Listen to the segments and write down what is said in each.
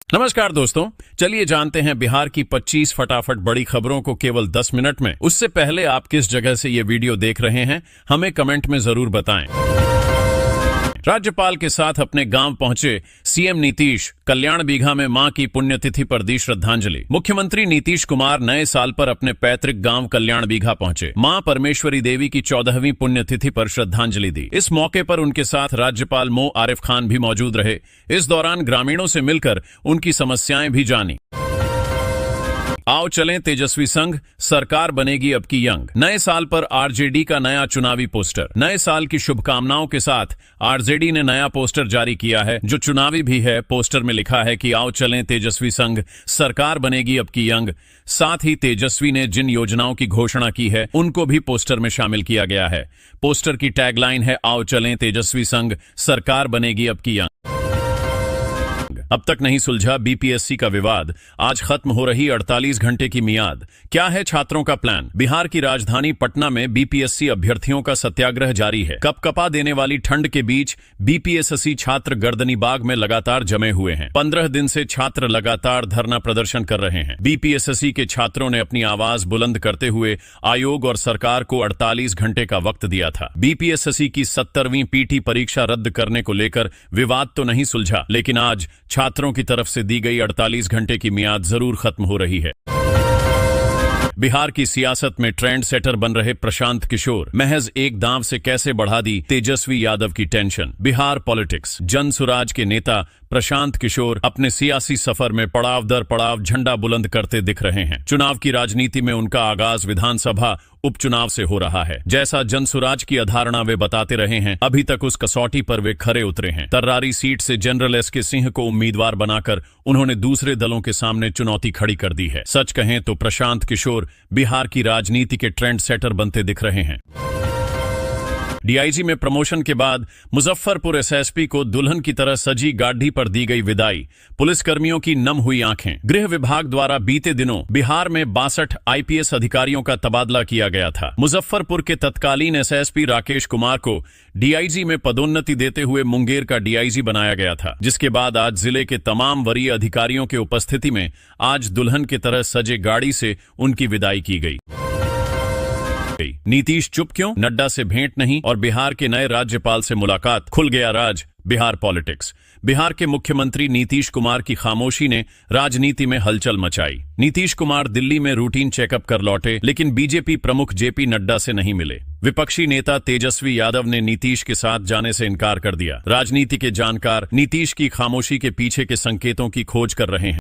नमस्कार दोस्तों, चलिए जानते हैं बिहार की 25 फटाफट बड़ी खबरों को केवल 10 मिनट में। उससे पहले आप किस जगह से ये वीडियो देख रहे हैं हमें कमेंट में जरूर बताएं। राज्यपाल के साथ अपने गांव पहुंचे सीएम नीतीश, कल्याण बीघा में मां की पुण्यतिथि पर दी श्रद्धांजलि। मुख्यमंत्री नीतीश कुमार नए साल पर अपने पैतृक गांव कल्याण बीघा पहुंचे। मां परमेश्वरी देवी की 14वीं पुण्यतिथि पर श्रद्धांजलि दी। इस मौके पर उनके साथ राज्यपाल मो आरिफ खान भी मौजूद रहे। इस दौरान ग्रामीणों से मिलकर उनकी समस्याएं भी जानी। आओ चलें तेजस्वी संघ, सरकार बनेगी अब की यंग। नए साल पर आरजेडी का नया चुनावी पोस्टर। नए साल की शुभकामनाओं के साथ आरजेडी ने नया पोस्टर जारी किया है जो चुनावी भी है। पोस्टर में लिखा है कि आओ चलें तेजस्वी संघ, सरकार बनेगी अब की यंग। साथ ही तेजस्वी ने जिन योजनाओं की घोषणा की है उनको भी पोस्टर में शामिल किया गया है। पोस्टर की टैगलाइन है आओ चलें तेजस्वी संघ, सरकार बनेगी अब की यंग। अब तक नहीं सुलझा बीपीएससी का विवाद, आज खत्म हो रही 48 घंटे की मियाद। क्या है छात्रों का प्लान? बिहार की राजधानी पटना में बीपीएससी अभ्यर्थियों का सत्याग्रह जारी है। कपकपा देने वाली ठंड के बीच बीपीएससी छात्र गर्दनी बाग में लगातार जमे हुए हैं। 15 दिन से छात्र लगातार धरना प्रदर्शन कर रहे हैं। बीपीएससी के छात्रों ने अपनी आवाज बुलंद करते हुए आयोग और सरकार को 48 घंटे का वक्त दिया था। बीपीएससी की 70वीं पीटी परीक्षा रद्द करने को लेकर विवाद तो नहीं सुलझा, लेकिन आज छात्रों की तरफ से दी गई 48 घंटे की मियाद जरूर खत्म हो रही है। बिहार की सियासत में ट्रेंड सेटर बन रहे प्रशांत किशोर, महज एक दांव से कैसे बढ़ा दी तेजस्वी यादव की टेंशन। बिहार पॉलिटिक्स। जन सुराज के नेता प्रशांत किशोर अपने सियासी सफर में पड़ाव दर पड़ाव झंडा बुलंद करते दिख रहे हैं। चुनाव की राजनीति में उनका आगाज विधानसभा उपचुनाव से हो रहा है। जैसा जनसुराज की अधारणा वे बताते रहे हैं, अभी तक उस कसौटी पर वे खरे उतरे हैं। तर्रारी सीट से जनरल एसके सिंह को उम्मीदवार बनाकर उन्होंने दूसरे दलों के सामने चुनौती खड़ी कर दी है। सच कहें तो प्रशांत किशोर बिहार की राजनीति के ट्रेंड सेटर बनते दिख रहे हैं। डीआईजी में प्रमोशन के बाद मुजफ्फरपुर एसएसपी को दुल्हन की तरह सजी गाड़ी पर दी गई विदाई। पुलिसकर्मियों की नम हुई आंखें। गृह विभाग द्वारा बीते दिनों बिहार में 62 आईपीएस अधिकारियों का तबादला किया गया था। मुजफ्फरपुर के तत्कालीन एसएसपी राकेश कुमार को डीआईजी में पदोन्नति देते हुए मुंगेर का डीआईजी बनाया गया था, जिसके बाद आज जिले के तमाम वरीय अधिकारियों के उपस्थिति में आज दुल्हन की तरह सजे गाड़ी से उनकी विदाई की गई। नीतीश चुप क्यों? नड्डा से भेंट नहीं और बिहार के नए राज्यपाल से मुलाकात, खुल गया राज। बिहार पॉलिटिक्स। बिहार के मुख्यमंत्री नीतीश कुमार की खामोशी ने राजनीति में हलचल मचाई। नीतीश कुमार दिल्ली में रूटीन चेकअप कर लौटे, लेकिन बीजेपी प्रमुख जेपी नड्डा से नहीं मिले। विपक्षी नेता तेजस्वी यादव ने नीतीश के साथ जाने से इनकार कर दिया। राजनीति के जानकार नीतीश की खामोशी के पीछे के संकेतों की खोज कर रहे हैं।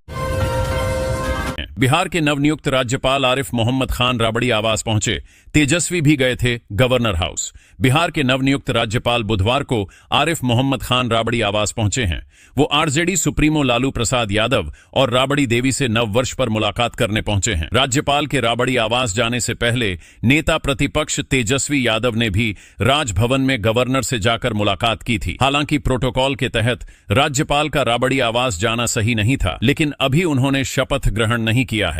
बिहार के नवनियुक्त राज्यपाल आरिफ मोहम्मद खान राबड़ी आवास पहुंचे। तेजस्वी भी गए थे गवर्नर हाउस। बिहार के नवनियुक्त राज्यपाल बुधवार को आरिफ मोहम्मद खान राबड़ी आवास पहुंचे हैं। वो आरजेडी सुप्रीमो लालू प्रसाद यादव और राबड़ी देवी से नव वर्ष पर मुलाकात करने पहुंचे हैं। राज्यपाल के राबड़ी आवास जाने से पहले नेता प्रतिपक्ष तेजस्वी यादव ने भी राजभवन में गवर्नर से जाकर मुलाकात की थी। हालांकि प्रोटोकॉल के तहत राज्यपाल का राबड़ी आवास जाना सही नहीं था, लेकिन अभी उन्होंने शपथ ग्रहण नहीं किया है।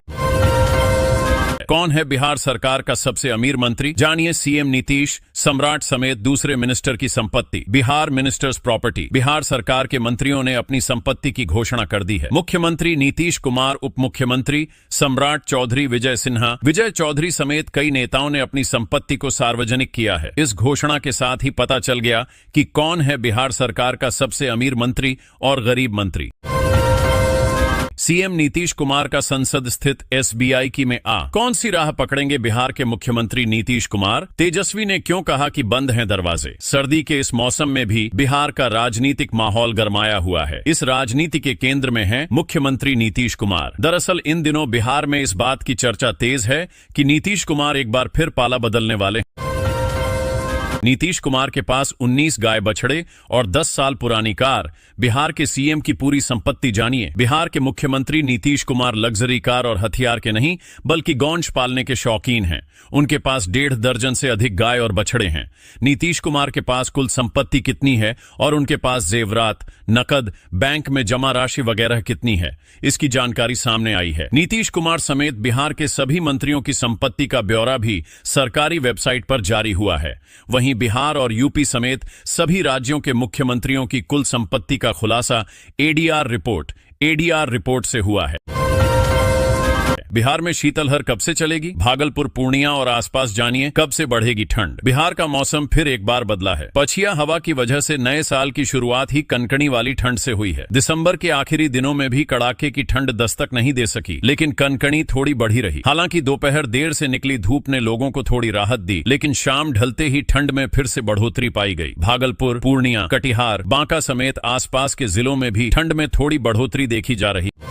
कौन है बिहार सरकार का सबसे अमीर मंत्री? जानिए सीएम नीतीश, सम्राट समेत दूसरे मिनिस्टर की संपत्ति। Bihar ministers property. बिहार सरकार के मंत्रियों ने अपनी संपत्ति की घोषणा कर दी है। मुख्यमंत्री नीतीश कुमार, उप मुख्यमंत्री सम्राट चौधरी, विजय चौधरी समेत कई नेताओं ने अपनी संपत्ति को सार्वजनिक किया है। इस घोषणा के साथ ही पता चल गया कि कौन है बिहार सरकार का सबसे अमीर मंत्री और गरीब मंत्री। सीएम नीतीश कुमार का संसद स्थित एसबीआई की में कौन सी राह पकड़ेंगे बिहार के मुख्यमंत्री नीतीश कुमार? तेजस्वी ने क्यों कहा कि बंद हैं दरवाजे? सर्दी के इस मौसम में भी बिहार का राजनीतिक माहौल गरमाया हुआ है। इस राजनीति के केंद्र में है मुख्यमंत्री नीतीश कुमार। दरअसल इन दिनों बिहार में इस बात की चर्चा तेज है कि नीतीश कुमार एक बार फिर पाला बदलने वाले। नीतीश कुमार के पास 19 गाय बछड़े और 10 साल पुरानी कार। बिहार के सीएम की पूरी संपत्ति जानिए। बिहार के मुख्यमंत्री नीतीश कुमार लग्जरी कार और हथियार के नहीं बल्कि गौंज पालने के शौकीन हैं। उनके पास 1.5 दर्जन से अधिक गाय और बछड़े हैं। नीतीश कुमार के पास कुल संपत्ति कितनी है और उनके पास जेवरात, नकद, बैंक में जमा राशि वगैरह कितनी है, इसकी जानकारी सामने आई है। नीतीश कुमार समेत बिहार के सभी मंत्रियों की संपत्ति का ब्यौरा भी सरकारी वेबसाइट पर जारी हुआ है। वहीं बिहार और यूपी समेत सभी राज्यों के मुख्यमंत्रियों की कुल संपत्ति का खुलासा एडीआर रिपोर्ट एडीआर रिपोर्ट से हुआ है। बिहार में शीतलहर कब से चलेगी? भागलपुर, पूर्णिया और आसपास जानिए कब से बढ़ेगी ठंड। बिहार का मौसम फिर एक बार बदला है। पछिया हवा की वजह से नए साल की शुरुआत ही कनकनी वाली ठंड से हुई है। दिसंबर के आखिरी दिनों में भी कड़ाके की ठंड दस्तक नहीं दे सकी, लेकिन कनकनी थोड़ी बढ़ी रही। हालांकि दोपहर देर से निकली धूप ने लोगों को थोड़ी राहत दी, लेकिन शाम ढलते ही ठंड में फिर से बढ़ोतरी पाई गई। भागलपुर, पूर्णिया, कटिहार, बांका समेत आसपास के जिलों में भी ठंड में थोड़ी बढ़ोतरी देखी जा रही है।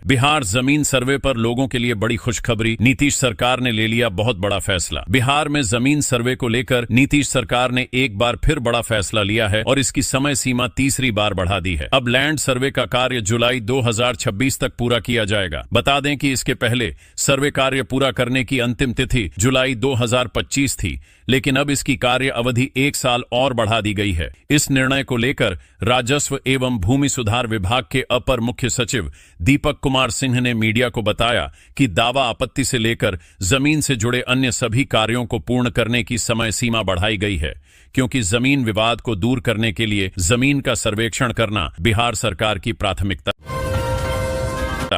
बिहार जमीन सर्वे पर लोगों के लिए बड़ी खुशखबरी। नीतीश सरकार ने ले लिया बहुत बड़ा फैसला। बिहार में जमीन सर्वे को लेकर नीतीश सरकार ने एक बार फिर बड़ा फैसला लिया है और इसकी समय सीमा तीसरी बार बढ़ा दी है। अब लैंड सर्वे का कार्य जुलाई 2026 तक पूरा किया जाएगा। बता दें कि इसके पहले सर्वे कार्य पूरा करने की अंतिम तिथि जुलाई 2025 थी, लेकिन अब इसकी कार्य अवधि 1 साल और बढ़ा दी गई है। इस निर्णय को लेकर राजस्व एवं भूमि सुधार विभाग के अपर मुख्य सचिव दीपक कुमार सिंह ने मीडिया को बताया कि दावा आपत्ति से लेकर जमीन से जुड़े अन्य सभी कार्यों को पूर्ण करने की समय सीमा बढ़ाई गई है, क्योंकि जमीन विवाद को दूर करने के लिए जमीन का सर्वेक्षण करना बिहार सरकार की प्राथमिकता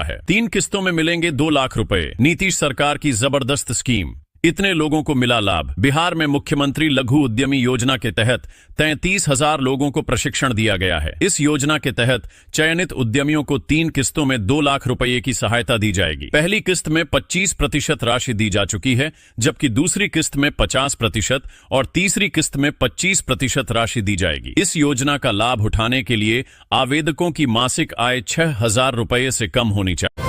है। 3 किस्तों में मिलेंगे 2 लाख रुपए। नीतीश सरकार की जबरदस्त स्कीम, इतने लोगों को मिला लाभ। बिहार में मुख्यमंत्री लघु उद्यमी योजना के तहत 33,000 लोगों को प्रशिक्षण दिया गया है। इस योजना के तहत चयनित उद्यमियों को 3 किस्तों में 2 लाख रुपए की सहायता दी जाएगी। पहली किस्त में 25% राशि दी जा चुकी है, जबकि दूसरी किस्त में 50% और तीसरी किस्त में 25% राशि दी जाएगी। इस योजना का लाभ उठाने के लिए आवेदकों की मासिक आय 6,000 रुपए से कम होनी चाहिए।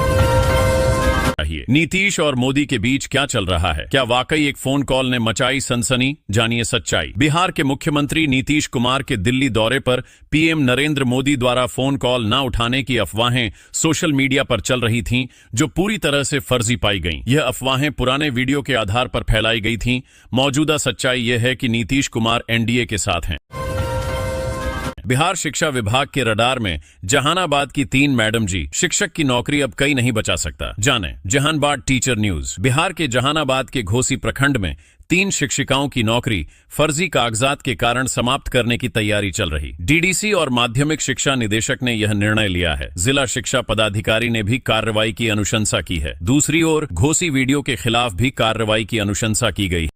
नीतीश और मोदी के बीच क्या चल रहा है? क्या वाकई एक फोन कॉल ने मचाई सनसनी? जानिए सच्चाई। बिहार के मुख्यमंत्री नीतीश कुमार के दिल्ली दौरे पर पीएम नरेंद्र मोदी द्वारा फोन कॉल न उठाने की अफवाहें सोशल मीडिया पर चल रही थीं, जो पूरी तरह से फर्जी पाई गईं। यह अफवाहें पुराने वीडियो के आधार पर फैलाई गई थीं। मौजूदा सच्चाई यह है कि नीतीश कुमार एनडीए के साथ हैं। बिहार शिक्षा विभाग के रडार में जहानाबाद की 3 मैडम जी। शिक्षक की नौकरी अब कई नहीं बचा सकता। जाने जहानाबाद टीचर न्यूज। बिहार के जहानाबाद के घोसी प्रखंड में 3 शिक्षिकाओं की नौकरी फर्जी कागजात के कारण समाप्त करने की तैयारी चल रही। डीडीसी और माध्यमिक शिक्षा निदेशक ने यह निर्णय लिया है। जिला शिक्षा पदाधिकारी ने भी कार्रवाई की अनुशंसा की है। दूसरी ओर घोसी वीडियो के खिलाफ भी कार्रवाई की अनुशंसा की गई।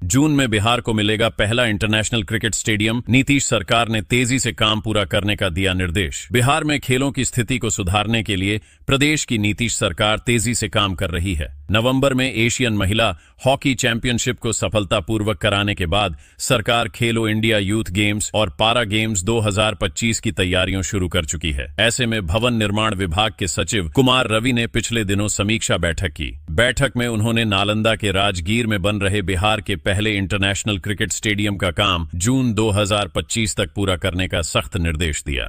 जून में बिहार को मिलेगा पहला इंटरनेशनल क्रिकेट स्टेडियम। नीतीश सरकार ने तेजी से काम पूरा करने का दिया निर्देश। बिहार में खेलों की स्थिति को सुधारने के लिए प्रदेश की नीतीश सरकार तेजी से काम कर रही है। नवंबर में एशियन महिला हॉकी चैंपियनशिप को सफलतापूर्वक कराने के बाद सरकार खेलो इंडिया यूथ गेम्स और पारा गेम्स 2025 की तैयारियों शुरू कर चुकी है। ऐसे में भवन निर्माण विभाग के सचिव कुमार रवि ने पिछले दिनों समीक्षा बैठक की। बैठक में उन्होंने नालंदा के राजगीर में बन रहे बिहार के पहले इंटरनेशनल क्रिकेट स्टेडियम का काम जून 2025 तक पूरा करने का सख्त निर्देश दिया।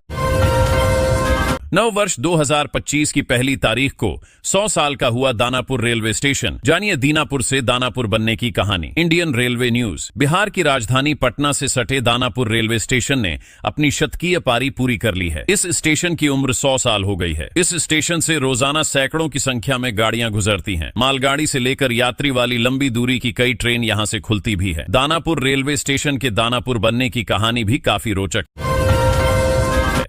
नव वर्ष 2025 की पहली तारीख को 100 साल का हुआ दानापुर रेलवे स्टेशन। जानिए दीनापुर से दानापुर बनने की कहानी। Indian railway news. बिहार की राजधानी पटना से सटे दानापुर रेलवे स्टेशन ने अपनी शतकीय पारी पूरी कर ली है। इस स्टेशन की उम्र 100 साल हो गई है। इस स्टेशन से रोजाना सैकड़ों की संख्या में गाड़ियां गुजरती हैं। मालगाड़ी से लेकर यात्री वाली लंबी दूरी की कई ट्रेन यहां से खुलती भी है। दानापुर रेलवे स्टेशन के दानापुर बनने की कहानी भी काफी रोचक।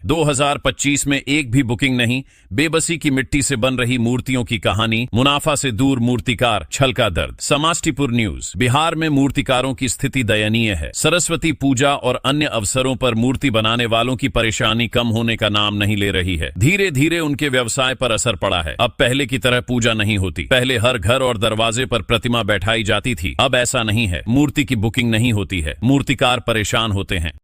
2025 में एक भी बुकिंग नहीं। बेबसी की मिट्टी से बन रही मूर्तियों की कहानी। मुनाफा से दूर मूर्तिकार, छल का दर्द। समास्तीपुर न्यूज। बिहार में मूर्तिकारों की स्थिति दयनीय है। सरस्वती पूजा और अन्य अवसरों पर मूर्ति बनाने वालों की परेशानी कम होने का नाम नहीं ले रही है। धीरे धीरे उनके व्यवसाय पर असर पड़ा है। अब पहले की तरह पूजा नहीं होती। पहले हर घर और दरवाजे पर प्रतिमा बैठाई जाती थी, अब ऐसा नहीं है। मूर्ति की बुकिंग नहीं होती है। मूर्तिकार परेशान होते हैं।